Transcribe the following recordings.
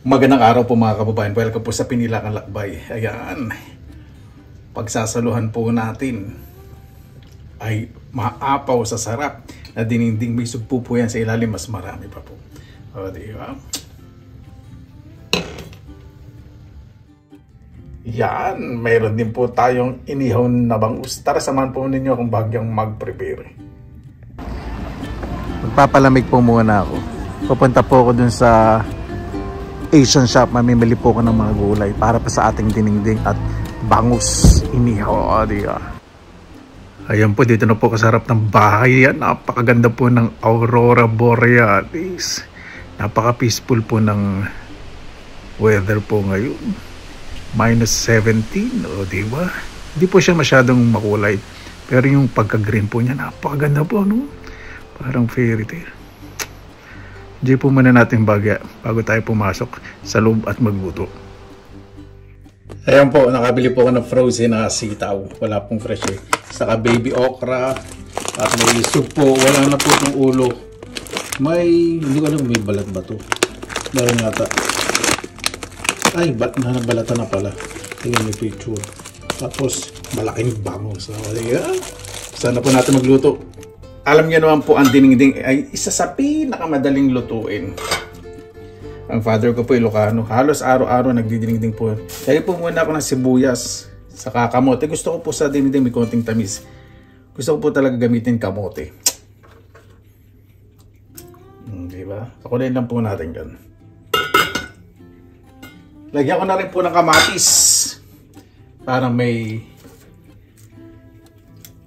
Magandang araw po mga kababayan. Welcome po sa Pinilakan Lakbay. Ayan. Pagsasaluhan po natin ay maapaw sa sarap na dininding. May sugpo po yan sa ilalim. Mas marami pa po. O, diba? Yan. Mayroon din po tayong inihaw na bangus. Tara, samahan po ninyo kung bagyang mag-prepare. Magpapalamig po muna ako. Pupunta po ako dun sa Asian shop, mamimili po ko ng mga gulay para pa sa ating dinengdeng at bangus inihaw. Ayan po, dito na po kasarap ng bahay. Napakaganda po ng Aurora Borealis. Napaka peaceful po ng weather po ngayon. -17, o diba? Hindi po siya masyadong makulay, pero yung pagka-green po niya napakaganda po, no? Parang fairy tale. Diyan po muna natin bagya bago tayo pumasok sa loob at magluto. Ayan po, nakabili po ako ng frozen na sitaw. Wala pong fresh eh. Saka baby okra at may sugpo. Wala na po itong ulo. May, hindi ko alam may balat ba ito. Meron yata. Ay, nabalatan na pala. Tingnan may picture. Tapos, malaking bangus. Sana po natin magluto. Alam niyo naman po, ang dinengdeng ay isa sa pinakamadaling lutuin. Ang father ko po Ilocano, halos araw-araw nagdidinengdeng po. Kaya po muna ako ng sibuyas sa kamote. Gusto ko po sa dinengdeng may konting tamis. Gusto ko po talaga gamitin kamote. Diba? Sakunin lang po natin yan. Lagyan ko na rin po ng kamatis para may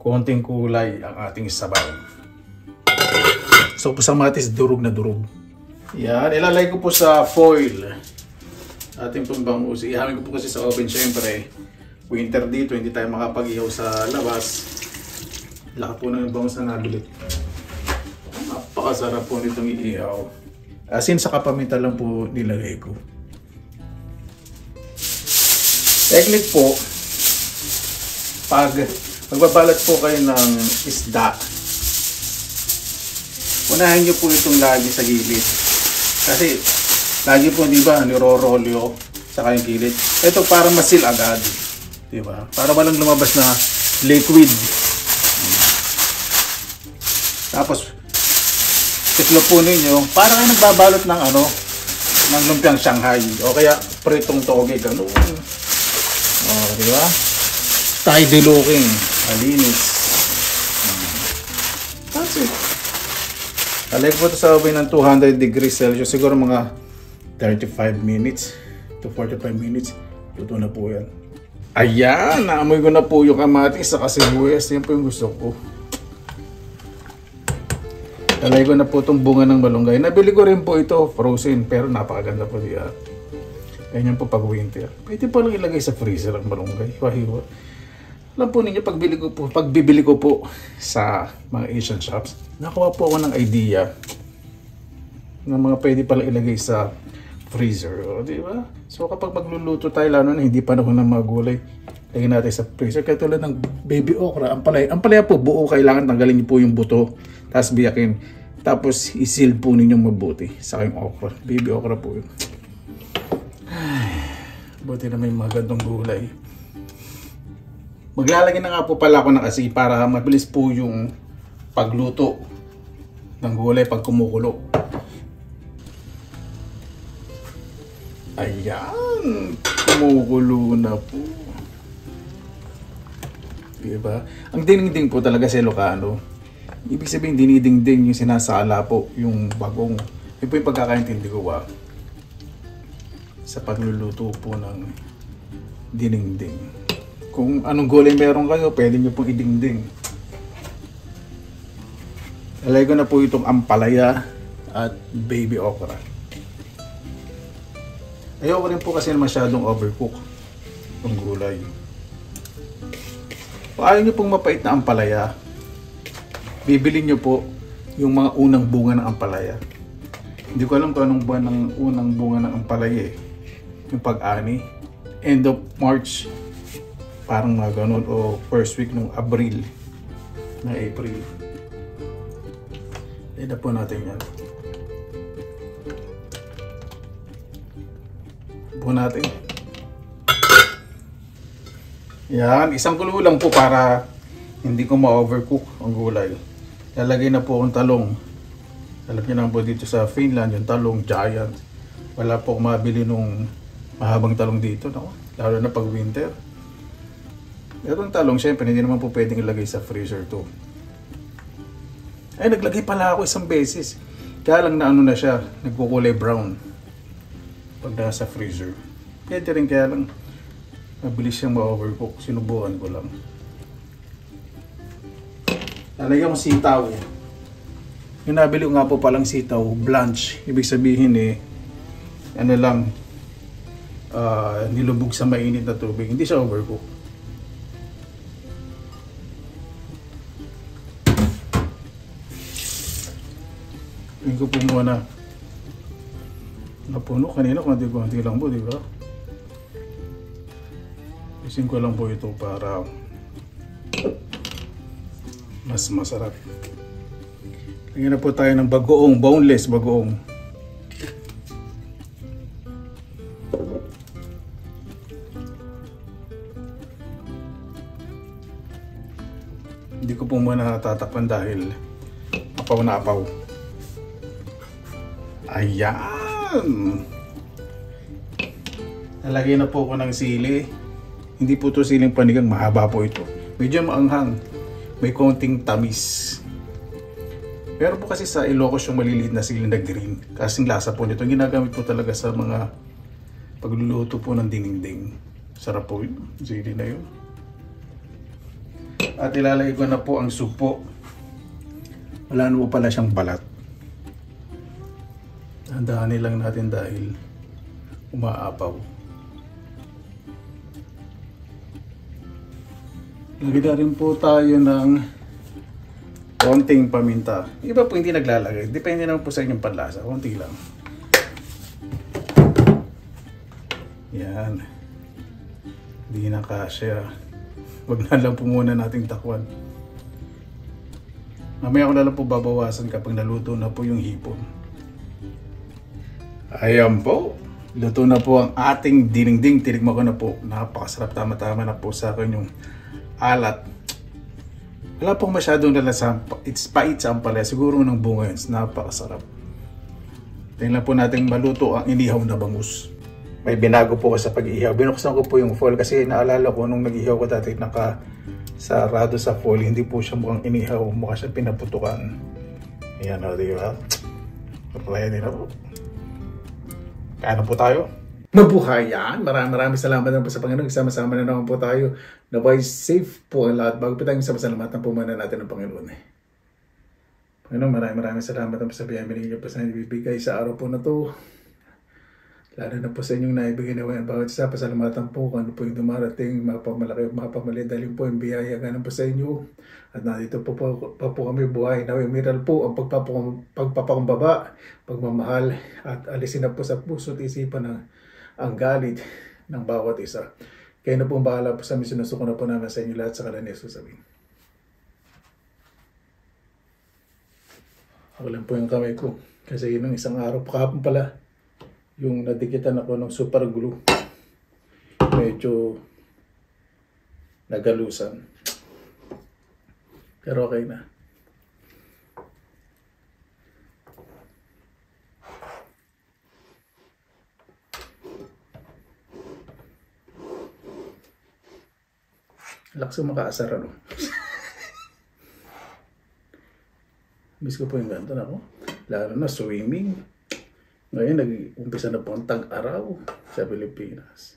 konting kulay ang ating sabaw. So po sa kamatis, durog na durog. Yan, ilalagay ko po sa foil ating pong bangus. Ihamin ko po kasi sa oven. Syempre, winter dito, hindi tayo makapag-ihaw sa labas. Laka po na yung bangus na nabili. Napakasarap po nitong iihaw. Asin sa kapaminta lang po nilagay ko. Technique po, pag magbabalat po kayo ng isda, unahin nyo po itong lagi sa gilid. Kasi, lagi po, di ba, nirorolyo sa kayong gilid. Ito para masil agad. Di ba? Para walang lumabas na liquid. Tapos, tiklo po ninyo, para kayo nagbabalot ng ng lumpiang Shanghai. O kaya, pritong toge, ganun. O, di ba? Tidy looking. Malinis. That's it. Alay po ito sa oven ng 200 degrees Celsius. Siguro mga 35 minutes to 45 minutes. Luto na po yan. Ayan! Naamoy ko na po yung kamatis sa sibuyas. Yan po yung gusto ko. Alay ko na po itong bunga ng malunggay. Nabili ko rin po ito frozen. Pero napakaganda po diyan. Ganyan po pag winter. Pwede po lang ilagay sa freezer ang malunggay. Wahiwa. Alam po ninyo, pagbibili ko po sa mga Asian shops, nakuha po ako ng idea ng mga pwede palang ilagay sa freezer. O, di ba? So kapag magluluto tayo, lalo na hindi panahon ng mga gulay, lagyan natin sa freezer. Kaya tulad ng baby okra, ang palaya po, buo, kailangan tanggalin niyo po yung buto, tapos biyakin. Tapos isil po ninyong mabuti sa kayong okra. Baby okra po yun. Ay, buti na may mga gandong gulay. Maglalagay na nga po pala ako ng asin para mabilis po yung pagluto ng gulay pag kumukulo. Ayan, kumukulo na po. Diba? Ang dinengdeng po talaga sa Ilocano. Ibig sabihin dinidingding yung sinasala po, yung bagong. Yun po yung pagkakaintindi ko sa pagluluto po ng dinengdeng. Kung anong gulay meron kayo, pwede nyo pong idingding. Alay ko na po itong ampalaya at baby okra. Ayoko rin po kasi masyadong overcook itong gulay. Kung ayaw nyo pong mapait na ampalaya, bibili nyo po yung mga unang bunga ng ampalaya. Hindi ko alam kung anong buwan ng unang bunga ng ampalaya eh. Yung pag-ani. End of March. Parang mga ganun, o first week ng April. Ida po natin yan. po natin. Yan, isang kulo lang po para hindi ko ma-overcook ang gulay. Lalagay na po akong talong. Alam niyo naman po dito sa Finland, yung talong giant. Wala po akong mabili nung mahabang talong dito, no? Lalo na pag winter. Itong talong, syempre, hindi naman po pwedeng ilagay sa freezer to. Ay, naglagay pala ako isang beses. Kaya lang na ano na siya, nagkukulay brown. Pag nasa freezer. Pwede rin, kaya lang mabilis siyang ma-overcook. Sinubukan ko lang. Lalagyan ko sitaw. Yung nabili ko nga po palang sitaw, blanch. Ibig sabihin ano lang, nilubog sa mainit na tubig. Hindi siya overcook. Tingin ko po muna. Napuno kanina, konti-konti lang po, di ba? Isin ko lang po ito para mas masarap. Tingnan na po tayo ng bagoong, boneless bagoong. Hindi ko po muna tatakpan dahil apaw na apaw. Ayan! Nalagay na po ako ng sili. Hindi po ito siling panigang, mahaba po ito. Medyo maanghang. May konting tamis. Pero po kasi sa Ilocos yung maliliit na sili na green. Kasing lasa po nito. Ginagamit po talaga sa mga pagluluto po ng dinding. Sarap po yun. Sili na yun. At ilalagay ko na po ang supo. Wala na po pala siyang balat. Handahanin lang natin dahil umaapaw. Lagyan rin po tayo ng konting paminta. Iba po hindi naglalagay. Depende naman po sa inyong panlasa. Konti lang. Yan. Hindi na kasya. Wag na lang po muna nating takwan. Mamaya ko na lang po babawasan kapag naluto na po yung hipon. Ayan po. Luto na po ang ating dinengdeng. Tinikman ko na po. Napakasarap. Tama-tama na po sa akin yung alat. Wala pong masyadong lalasang. It's pait sa ampalaya. Siguro ng bunga yun. Napakasarap. Tingnan po natin maluto ang inihaw na bangus. May binago po ko sa pag-ihaw. Binuksan ko po yung foil kasi naalala ko nung nag-ihaw ko dati nakasarado sa foil. Hindi po siya mukhang inihaw. Mukha siya pinaputukan. Ayan o, di ba? Ready na po. Kaya na po tayo. Mabuhay yan. Maraming salamat na po sa Panginoon. Sama-sama na naman po tayo. Nabay safe po ang lahat. Bago po tayong salamatan po muna natin ng Panginoon. Panginoon, maraming salamat na po sa biyaya binigay po sa ibibigay sa araw po na to. Lalo na po sa inyong naibigay na wayan. Bawat isa, pasalamatan po kung ano po yung dumarating. Mapamalaki o mapamali. Dahil po yung biyaya ganun po sa inyo. At nandito po kami buhay. Nawimiral po ang pagpapakumbaba, pagmamahal. At alisin na po sa puso at isipan ang galit ng bawat isa. Kaya na po bahala po sa amin. Sinusuko na po namin sa inyo lahat sa kalan ni Jesus. Amen. Ako lang po yung kamay ko. Kasi yun ang isang araw. Kahapon pala, yung nadikitan ako ng super glue. Medyo nagalusan. Pero okay na. Lakas makaasar ano. Miss ko po yung ganito na ako. Lalo na swimming. Ngayon nag-umpisa na po ang tag-araw sa Pilipinas.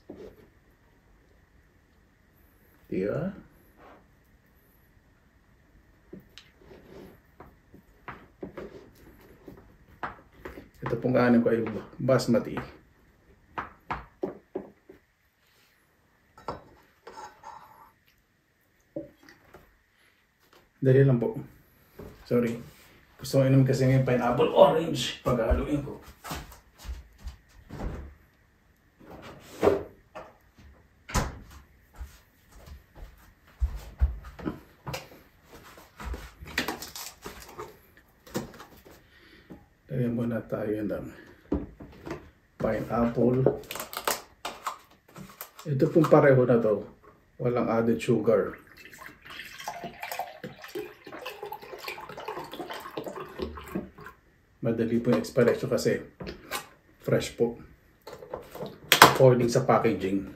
Diba? Ito pong kanin ko ay basmati. Dali lang po. Sorry. Gusto ko inom kasi ng pineapple orange pag-haluin ko. Lagyan muna tayo ng pineapple Ito pong pareho na to. Walang added sugar. Madali po yung expiration kasi fresh po. According sa packaging,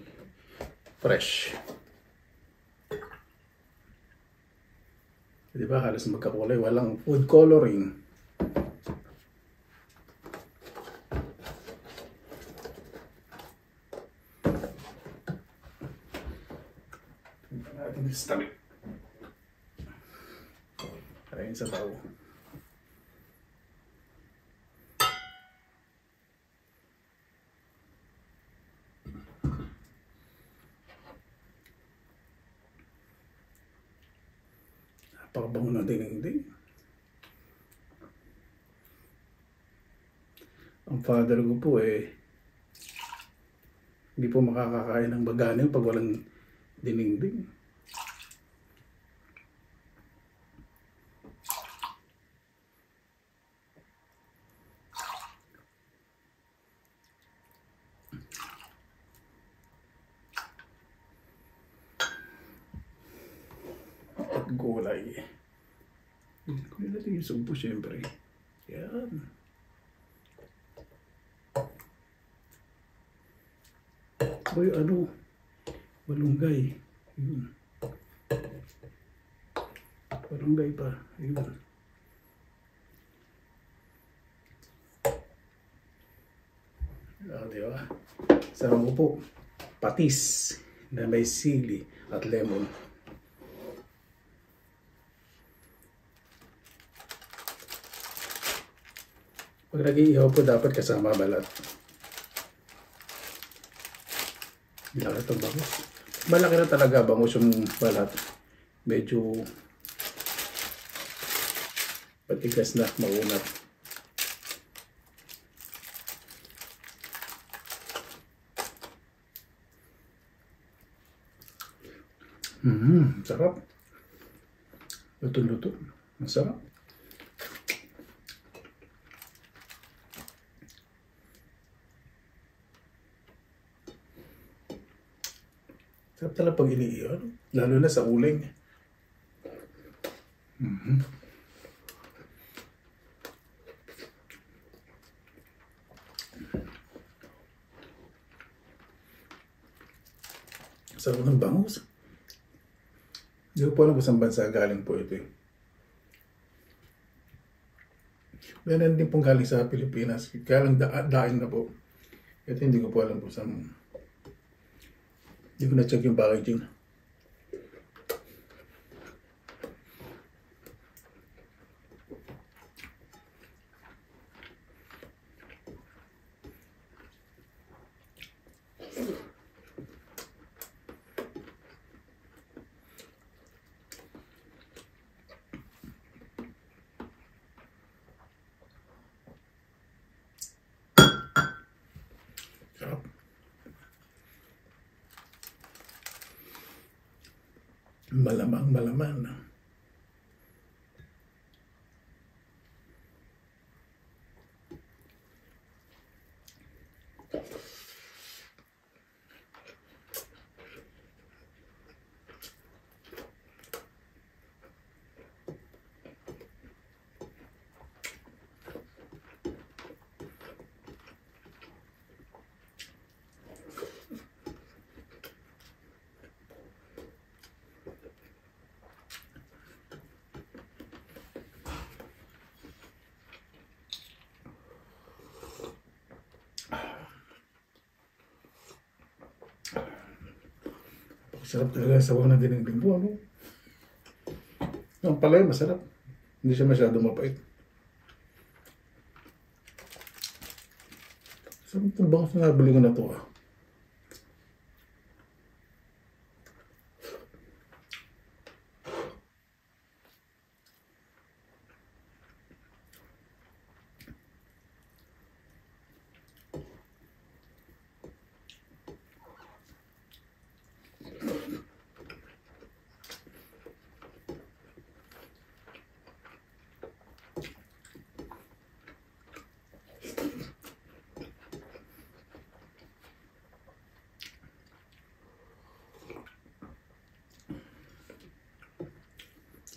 fresh. Diba halos magkakulay, walang food coloring. Natin sa tabi. Ayun sa tao. Napakabango ng dinding. Ang father ko po hindi po makakakain ng bagani pag walang dinding. At gulay. Kunin natin yung sumpo syempre. Yan. Boy, malunggay. Yun. Malunggay pa. Yun. Diba? Sama ko po, patis na may sili at lemon. Pag nag-iihaw po, dapat kasama balat. Malaki itong bangus. Malaki na talaga bangus yung balat. Medyo patigas na, maunat. Sarap. Luto-luto. Masarap. Sarap talaga pag iniihaw, lalo na sa uling. Sarap ng bangus. Hindi ko po alam kung saan bansa galing po ito. Meron din pong galing sa Pilipinas. Kaya lang daing na po. Ito hindi ko po alam kung saan. Hindi ko na-check yung packaging. Sarap. Malamang. Sarap talaga sa sabaw na dinigdig po, ano? Ang palay, masarap. Hindi siya masyado mapait. Sarap itong bangus na nabili ko na ito, ah.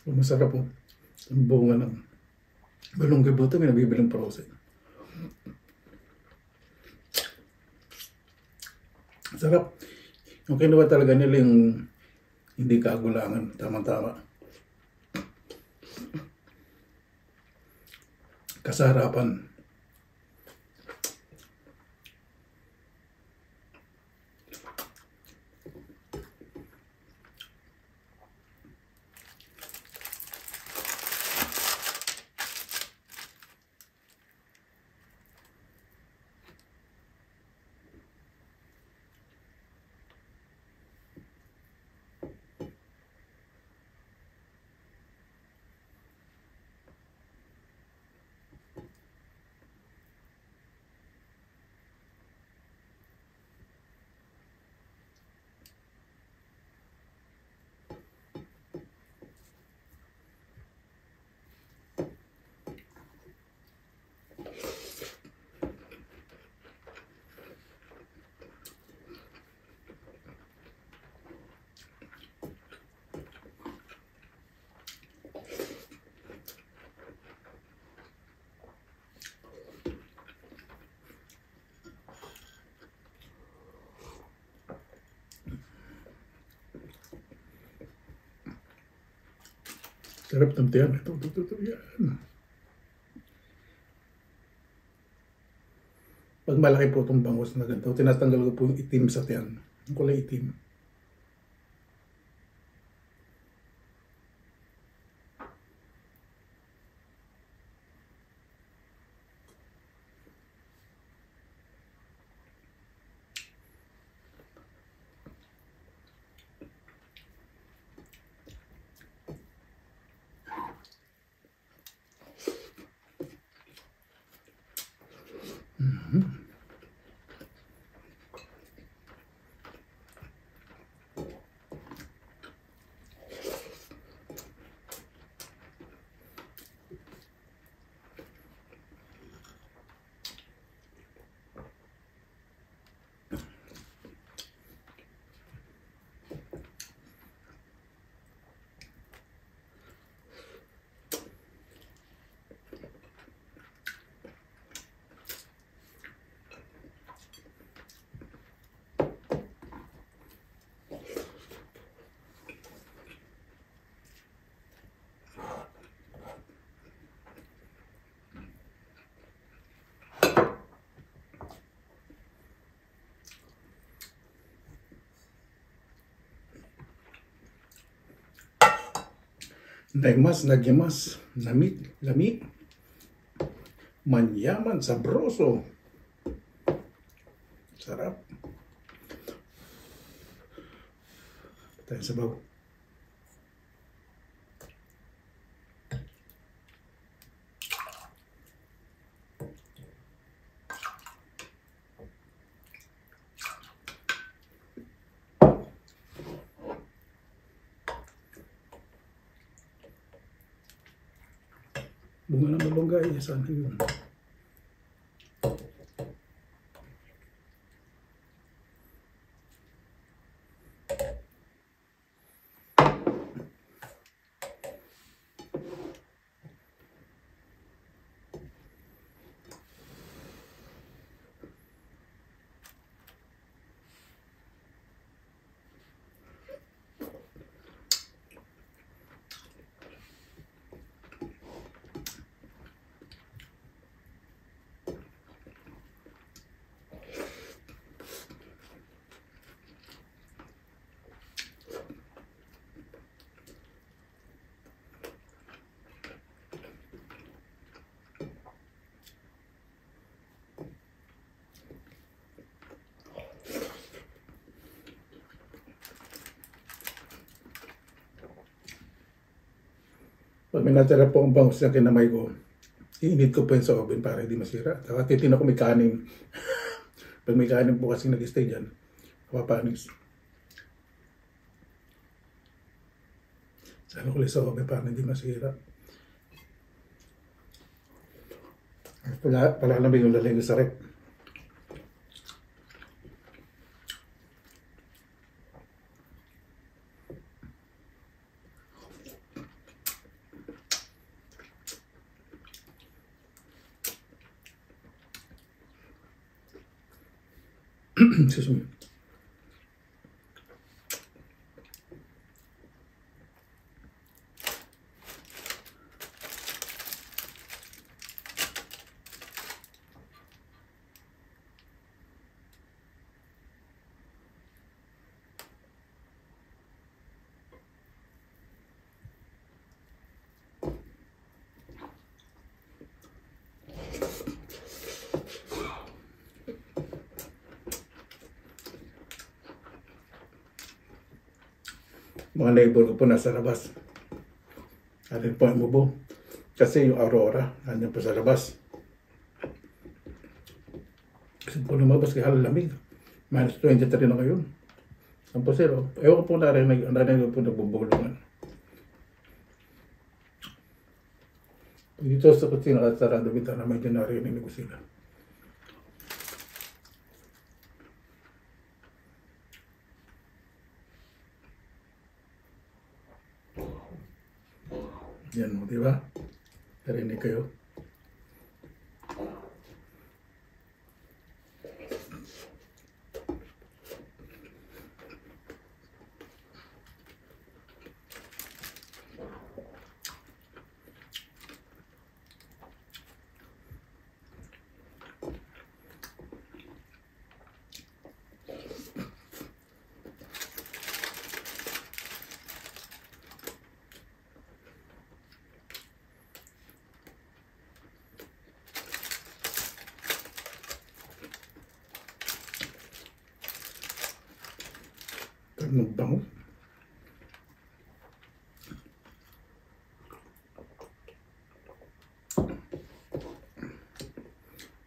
Masarap po. Ang bunga ng malunggay po ito, may nabibilang frozen. Sarap. Yung kinuha talaga nila yung hindi kagulangan. Tama-tama. Kasarapan. Sarap ng tiyan. Ito, yan. Pag malaki po itong bangus na ganito, tinatanggal ko po yung itim sa tiyan. Yung kulay itim. Nagmas, nagyamas, lami, manyaman, sabroso. Sarap. Tayo sabaw. Bunga ng malunggay, sana yun. Pag may natira po ang bangus na kinamay ko, iinit ko po yun sa oven para hindi masira. At titignan ko may kanin. Pag may kanin po kasi nag-stay dyan, kapapanis. Sana ko sa oven para hindi masira. Palalamig yung lalagay sa rep. Excuse me. Mga neighbor ko po nasa labas. Atin po ang mubo. Kasi yung Aurora, nandiyan po sa labas. Kasi po lumabas kaya halamig. Minus 23 na ngayon. Ang po sir, ewan ko po narinig po nagbubulungan. Dito sa kutsina at sarado bintana, medyo narinig ko sila. Yan mo, di ba? Narinig kayo. Ang bango.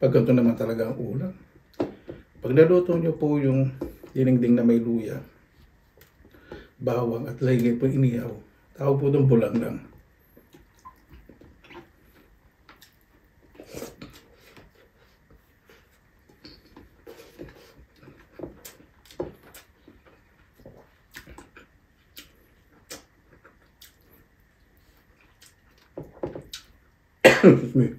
Pag ganito naman talaga ang ulam. Pag naluto nyo po yung dinengdeng na may luya, bawang at laygay po inihaw, tawag po itong bulang lang. Excuse me.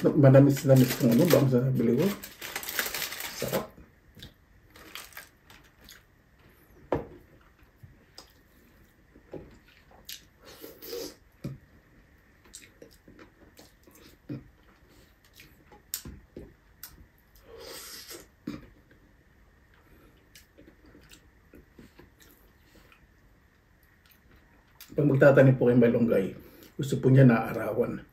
Manamis-namis kung ano ba ang sabi ko. Sarap. Pag magtatanim po kayo malunggay, gusto po niya naarawan.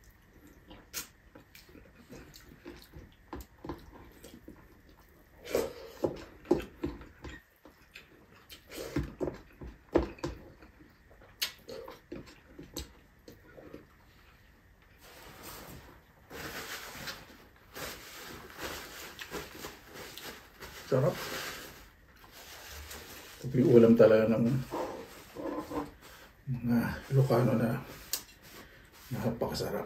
Sarap. Ito yung ulam talaga ng mga Ilocano na napakasarap.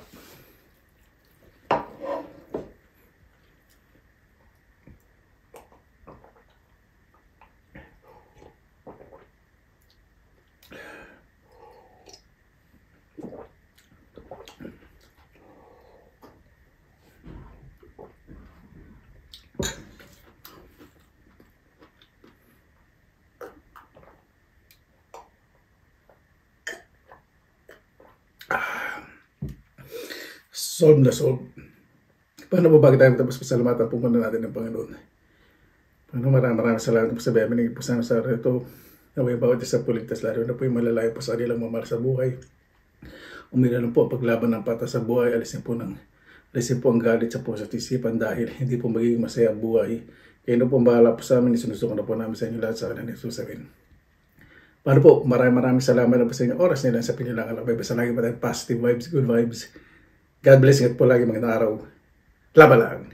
Solve na solve. Paano po bago tayo tapos pasalamatan po muna natin ng Panginoon. Maraming salamat po sa biyaya po sa araw ito. Naway bawat isa po ligtas, lalo na po yung malalayo po sa kanilang mamahal sa buhay. Umila lang po ang paglaban ng patas sa buhay. Alisin po ang galit sa puso at isipan dahil hindi po magiging masaya ang buhay. Kaya na po ang bahala po sa amin. Isinusuko na po namin sa inyo lahat sa kanilang susabihin. Paano po? Maraming salamat na po sa inyo oras nila sa pinilangan. Basta lagi pa tayo positive vibes, good vibes. God bless you po lagi mga araw. Laban lang.